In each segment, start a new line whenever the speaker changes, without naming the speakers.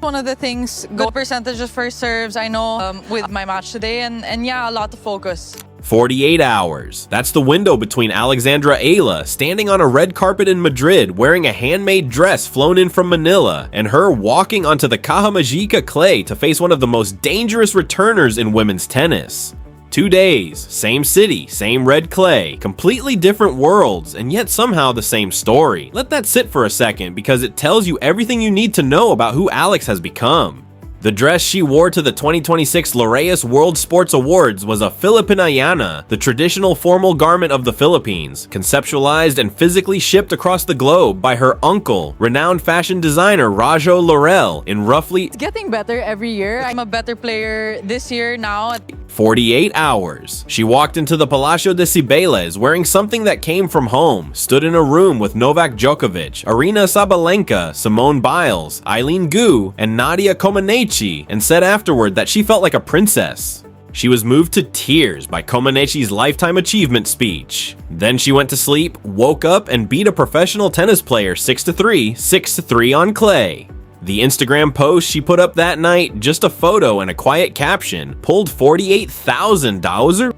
One of the things, good percentage of first serves, I know with my match today, and yeah, a lot of focus.
48 hours. That's the window between Alexandra Eala standing on a red carpet in Madrid wearing a handmade dress flown in from Manila, and her walking onto the Caja Magica clay to face one of the most dangerous returners in women's tennis. 2 days, same city, same red clay, completely different worlds, and yet somehow the same story. Let that sit for a second because it tells you everything you need to know about who Alex has become. The dress she wore to the 2026 Laureus World Sports Awards was a Filipinayana, the traditional formal garment of the Philippines, conceptualized and physically shipped across the globe by her uncle, renowned fashion designer Rajo Laurel, in roughly
It's getting better every year. I'm a better player this year now.
48 hours. She walked into the Palacio de Cibeles wearing something that came from home, stood in a room with Novak Djokovic, Arina Sabalenka, Simone Biles, Eileen Gu, and Nadia Comaneci, and said afterward that she felt like a princess. She was moved to tears by Comaneci's lifetime achievement speech. Then she went to sleep, woke up, and beat a professional tennis player 6-3, 6-3 on clay. The Instagram post she put up that night, just a photo and a quiet caption, pulled 48,000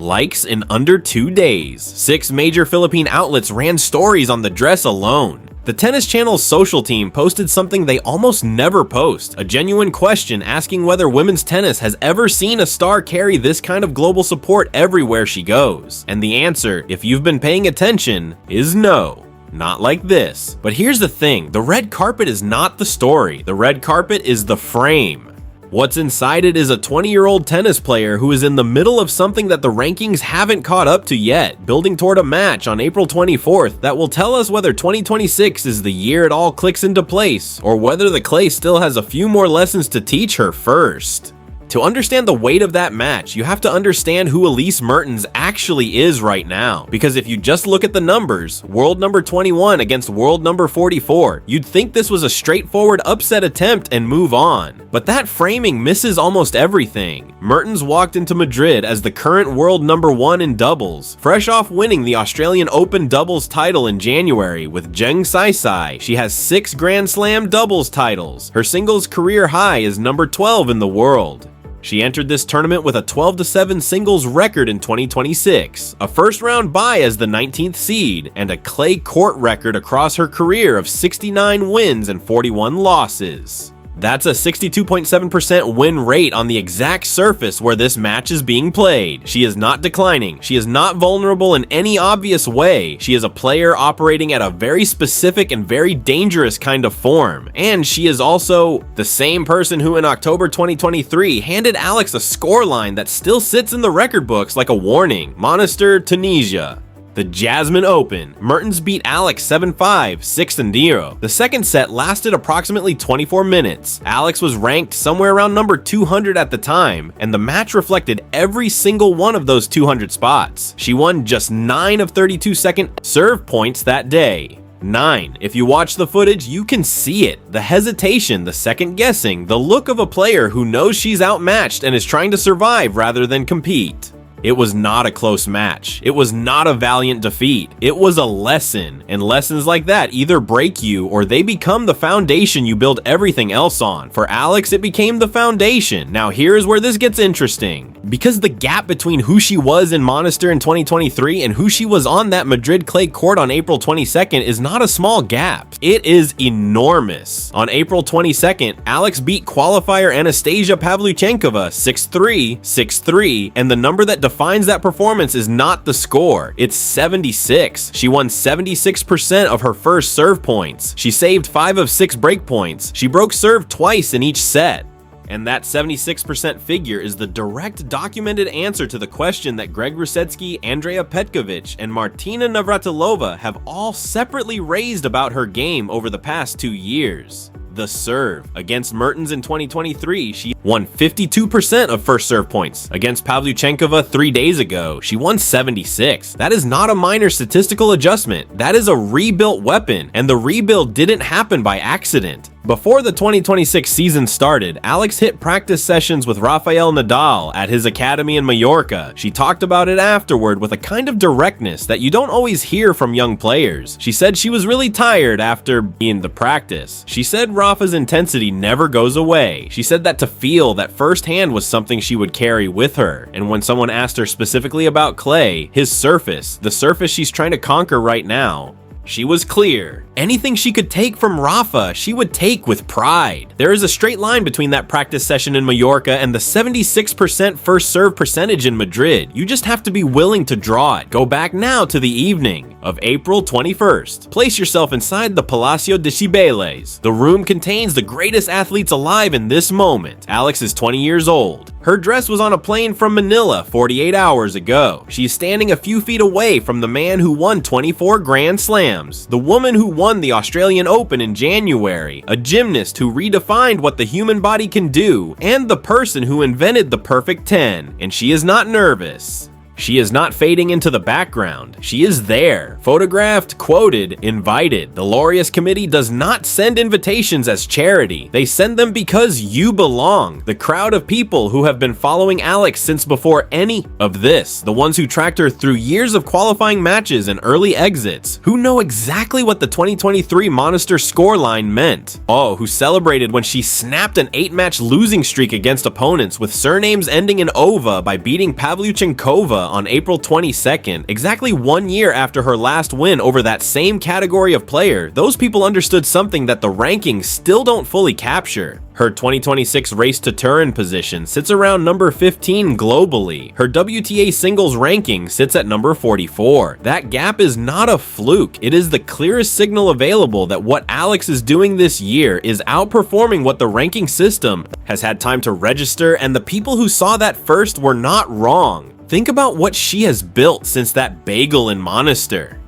likes in under 2 days. 6 major Philippine outlets ran stories on the dress alone. The Tennis Channel's social team posted something they almost never post, a genuine question asking whether women's tennis has ever seen a star carry this kind of global support everywhere she goes. And the answer, if you've been paying attention, is no. Not like this. But here's the thing, the red carpet is not the story. The red carpet is the frame. What's inside it is a 20-year-old tennis player who is in the middle of something that the rankings haven't caught up to yet, building toward a match on April 24th that will tell us whether 2026 is the year it all clicks into place, or whether the clay still has a few more lessons to teach her first. To understand the weight of that match, you have to understand who Elise Mertens actually is right now. Because if you just look at the numbers, world number 21 against world number 44, you'd think this was a straightforward upset attempt and move on. But that framing misses almost everything. Mertens walked into Madrid as the current world number 1 in doubles, fresh off winning the Australian Open doubles title in January with Zheng Saisai. She has 6 Grand Slam doubles titles. Her singles career high is number 12 in the world. She entered this tournament with a 12-7 singles record in 2026, a first-round bye as the 19th seed, and a clay court record across her career of 69 wins and 41 losses. That's a 62.7% win rate on the exact surface where this match is being played. She is not declining. She is not vulnerable in any obvious way. She is a player operating at a very specific and very dangerous kind of form. And she is also the same person who in October 2023 handed Alex a scoreline that still sits in the record books like a warning. Monastir, Tunisia. The Jasmine Open, Mertens beat Alex 7-5, 6-0. The second set lasted approximately 24 minutes. Alex was ranked somewhere around number 200 at the time, and the match reflected every single one of those 200 spots. She won just 9 of 32 second serve points that day. 9. If you watch the footage, you can see it. The hesitation, the second guessing, the look of a player who knows she's outmatched and is trying to survive rather than compete. It was not a close match. It was not a valiant defeat. It was a lesson, and lessons like that either break you or they become the foundation you build everything else on. For Alex, it became the foundation. Now here's where this gets interesting. Because the gap between who she was in Monastir in 2023 and who she was on that Madrid clay court on April 22nd is not a small gap. It is enormous. On April 22nd, Alex beat qualifier Anastasia Pavlyuchenkova 6-3, 6-3, and the number that defines that performance is not the score, it's 76. She won 76% of her first serve points. She saved 5 of 6 break points. She broke serve twice in each set. And that 76% figure is the direct documented answer to the question that Greg Rusetsky, Andrea Petkovic, and Martina Navratilova have all separately raised about her game over the past 2 years. The serve. Against Mertens in 2023, she won 52% of first serve points. Against Pavlyuchenkova 3 days ago, she won 76. That is not a minor statistical adjustment. That is a rebuilt weapon, and the rebuild didn't happen by accident. Before the 2026 season started, Alex hit practice sessions with Rafael Nadal at his academy in Mallorca. She talked about it afterward with a kind of directness that you don't always hear from young players. She said she was really tired after being the practice. She said Rafa's intensity never goes away. She said that to feel that firsthand was something she would carry with her. And when someone asked her specifically about Clay, his surface, the surface she's trying to conquer right now, she was clear. Anything she could take from Rafa, she would take with pride. There is a straight line between that practice session in Mallorca and the 76% first serve percentage in Madrid. You just have to be willing to draw it. Go back now to the evening of April 21st. Place yourself inside the Palacio de Cibeles. The room contains the greatest athletes alive in this moment. Alex is 20 years old. Her dress was on a plane from Manila 48 hours ago. She is standing a few feet away from the man who won 24 Grand Slams, the woman who won the Australian Open in January, a gymnast who redefined what the human body can do, and the person who invented the perfect 10. And she is not nervous. She is not fading into the background. She is there. Photographed, quoted, invited. The Laureus Committee does not send invitations as charity. They send them because you belong. The crowd of people who have been following Alex since before any of this. The ones who tracked her through years of qualifying matches and early exits. Who know exactly what the 2023 Monster scoreline meant. Oh, who celebrated when she snapped an 8-match losing streak against opponents with surnames ending in Ova by beating Pavlyuchenkova on April 22nd, exactly 1 year after her last win over that same category of player. Those people understood something that the rankings still don't fully capture. Her 2026 Race to Turin position sits around number 15 globally. Her WTA singles ranking sits at number 44. That gap is not a fluke. It is the clearest signal available that what Alex is doing this year is outperforming what the ranking system has had time to register, and the people who saw that first were not wrong. Think about what she has built since that bagel in Monster.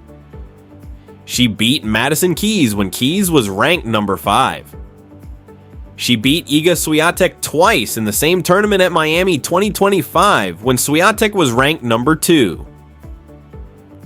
She beat Madison Keys when Keys was ranked number 5. She beat Iga Swiatek twice in the same tournament at Miami 2025 when Swiatek was ranked number 2.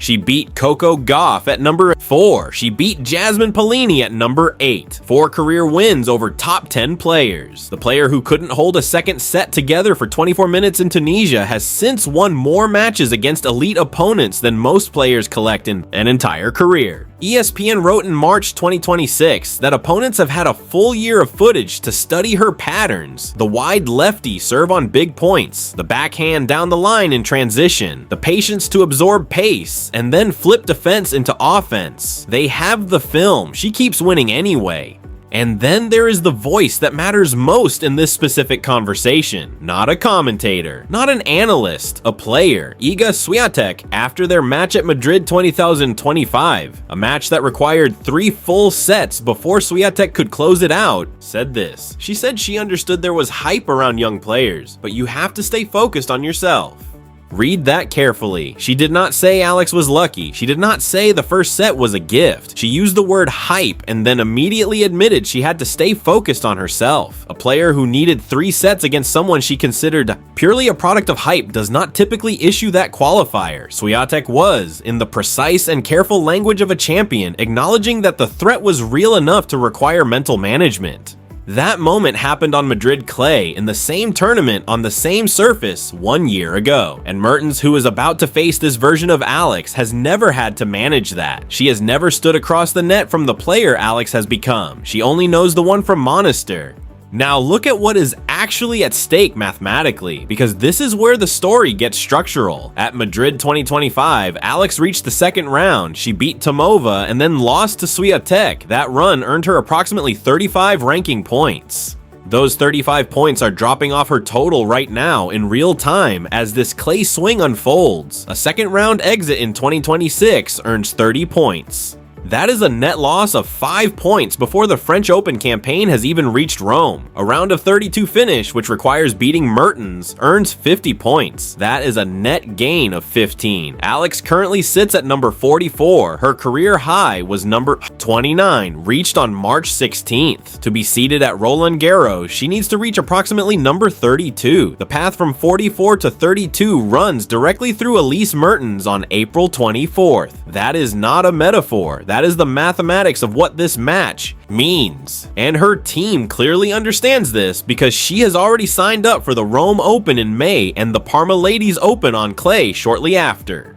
She beat Coco Gauff at number 4. She beat Jasmine Paolini at number 8. 4 career wins over top 10 players. The player who couldn't hold a second set together for 24 minutes in Tunisia has since won more matches against elite opponents than most players collect in an entire career. ESPN wrote in March 2026 that opponents have had a full year of footage to study her patterns. The wide lefty serve on big points, the backhand down the line in transition, the patience to absorb pace, and then flip defense into offense. They have the film. She keeps winning anyway. And then there is the voice that matters most in this specific conversation. Not a commentator, not an analyst, a player. Iga Swiatek, after their match at Madrid 2025, a match that required 3 full sets before Swiatek could close it out, said this. She said she understood there was hype around young players, but you have to stay focused on yourself. Read that carefully. She did not say Alex was lucky. She did not say the first set was a gift. She used the word hype and then immediately admitted she had to stay focused on herself. A player who needed 3 sets against someone she considered purely a product of hype does not typically issue that qualifier. Swiatek was, in the precise and careful language of a champion, acknowledging that the threat was real enough to require mental management. That moment happened on Madrid clay in the same tournament on the same surface 1 year ago. And Mertens, who is about to face this version of Alex, has never had to manage that. She has never stood across the net from the player Alex has become. She only knows the one from Monster. Now look at what is actually at stake mathematically, because this is where the story gets structural. At Madrid 2025, Alex reached the second round. She beat Tomova and then lost to Swiatek. That run earned her approximately 35 ranking points. Those 35 points are dropping off her total right now in real time as this clay swing unfolds. A second round exit in 2026 earns 30 points. That is a net loss of 5 points before the French Open campaign has even reached Rome. A round of 32 finish, which requires beating Mertens, earns 50 points. That is a net gain of 15. Alex currently sits at number 44. Her career high was number 29, reached on March 16th. To be seated at Roland Garros, she needs to reach approximately number 32. The path from 44 to 32 runs directly through Elise Mertens on April 24th. That is not a metaphor. That is the mathematics of what this match means. And her team clearly understands this because she has already signed up for the Rome Open in May and the Parma Ladies Open on clay shortly after.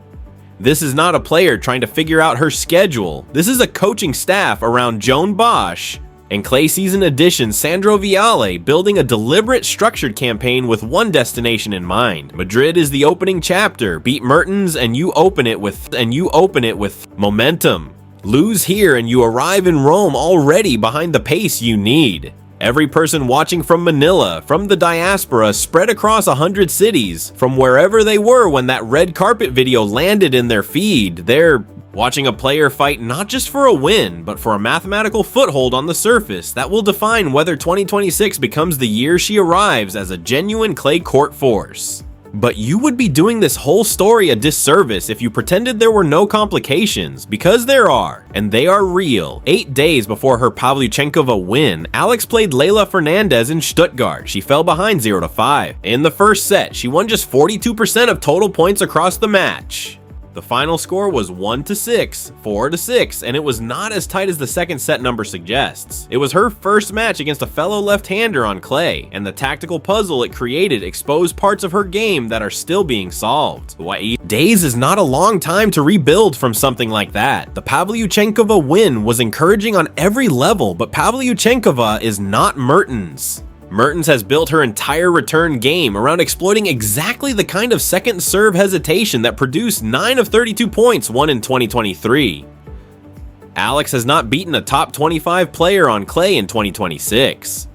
This is not a player trying to figure out her schedule. This is a coaching staff around Joan Bosch and clay season addition Sandro Viale building a deliberate, structured campaign with one destination in mind. Madrid is the opening chapter. Beat Mertens and you open it with momentum. Lose here and you arrive in Rome already behind the pace you need. Every person watching from Manila, from the diaspora, spread across 100 cities, from wherever they were when that red carpet video landed in their feed, they're watching a player fight not just for a win, but for a mathematical foothold on the surface that will define whether 2026 becomes the year she arrives as a genuine clay court force. But you would be doing this whole story a disservice if you pretended there were no complications, because there are, and they are real. 8 days before her Pavlyuchenkova win, Alex played Leylah Fernandez in Stuttgart. She fell behind 0-5. In the first set, she won just 42% of total points across the match. The final score was 1-6, 4-6, and it was not as tight as the second set number suggests. It was her first match against a fellow left-hander on clay, and the tactical puzzle it created exposed parts of her game that are still being solved. Days is not a long time to rebuild from something like that. The Pavlyuchenkova win was encouraging on every level, but Pavlyuchenkova is not Mertens. Mertens has built her entire return game around exploiting exactly the kind of second serve hesitation that produced 9 of 32 points won in 2023. Alex has not beaten a top 25 player on clay in 2026.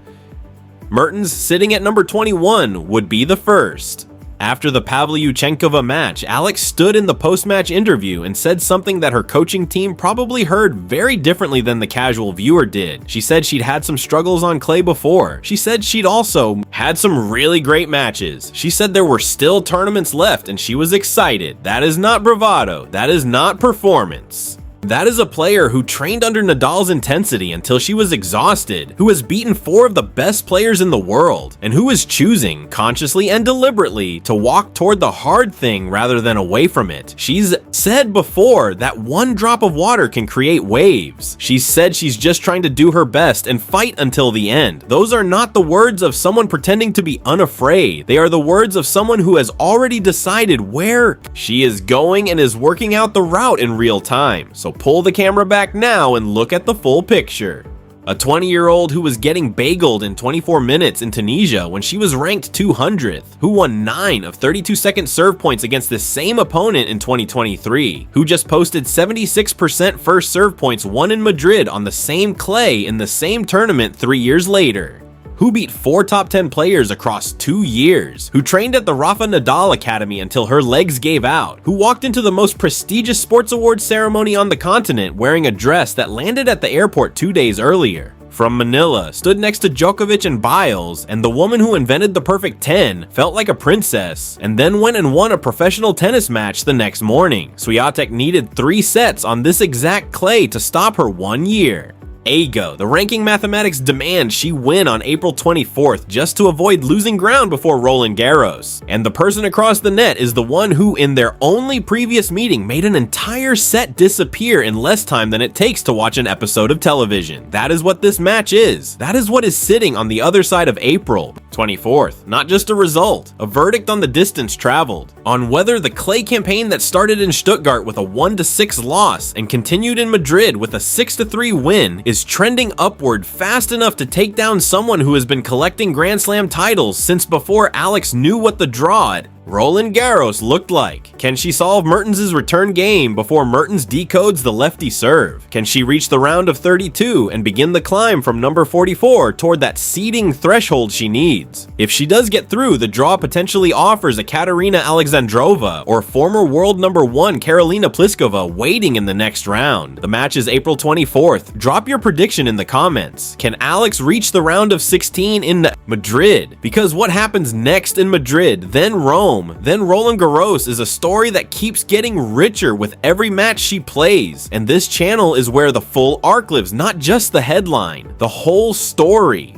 Mertens, sitting at number 21, would be the first. After the Pavlyuchenkova match, Alex stood in the post-match interview and said something that her coaching team probably heard very differently than the casual viewer did. She said she'd had some struggles on clay before. She said she'd also had some really great matches. She said there were still tournaments left and she was excited. That is not bravado. That is not performance. That is a player who trained under Nadal's intensity until she was exhausted, who has beaten 4 of the best players in the world, and who is choosing, consciously and deliberately, to walk toward the hard thing rather than away from it. She's said before that one drop of water can create waves. She's said she's just trying to do her best and fight until the end. Those are not the words of someone pretending to be unafraid. They are the words of someone who has already decided where she is going and is working out the route in real time. So pull the camera back now and look at the full picture. A 20-year-old who was getting bageled in 24 minutes in Tunisia when she was ranked 200th, who won 9 of 32 second serve points against the same opponent in 2023, who just posted 76% first serve points won in Madrid on the same clay in the same tournament 3 years later, who beat 4 top 10 players across 2 years, who trained at the Rafa Nadal Academy until her legs gave out, who walked into the most prestigious sports awards ceremony on the continent wearing a dress that landed at the airport 2 days earlier. From Manila, stood next to Djokovic and Biles, and the woman who invented the perfect 10 felt like a princess, and then went and won a professional tennis match the next morning. Swiatek needed 3 sets on this exact clay to stop her 1 year. Ego, the ranking mathematics demand she win on April 24th just to avoid losing ground before Roland Garros. And the person across the net is the one who, in their only previous meeting, made an entire set disappear in less time than it takes to watch an episode of television. That is what this match is. That is what is sitting on the other side of April 24th. Not just a result, a verdict on the distance traveled, on whether the clay campaign that started in Stuttgart with a 1-6 loss and continued in Madrid with a 6-3 win is trending upward fast enough to take down someone who has been collecting Grand Slam titles since before Alex knew what the draw Roland Garros looked like. Can she solve Mertens' return game before Mertens decodes the lefty serve? Can she reach the round of 32 and begin the climb from number 44 toward that seeding threshold she needs? If she does get through, the draw potentially offers a Katerina Alexandrova or former world number 1 Karolina Pliskova waiting in the next round. The match is April 24th. Drop your prediction in the comments. Can Alex reach the round of 16 in Madrid? Because what happens next in Madrid, then Rome, then Roland Garros is a story that keeps getting richer with every match she plays, and this channel is where the full arc lives, not just the headline, the whole story.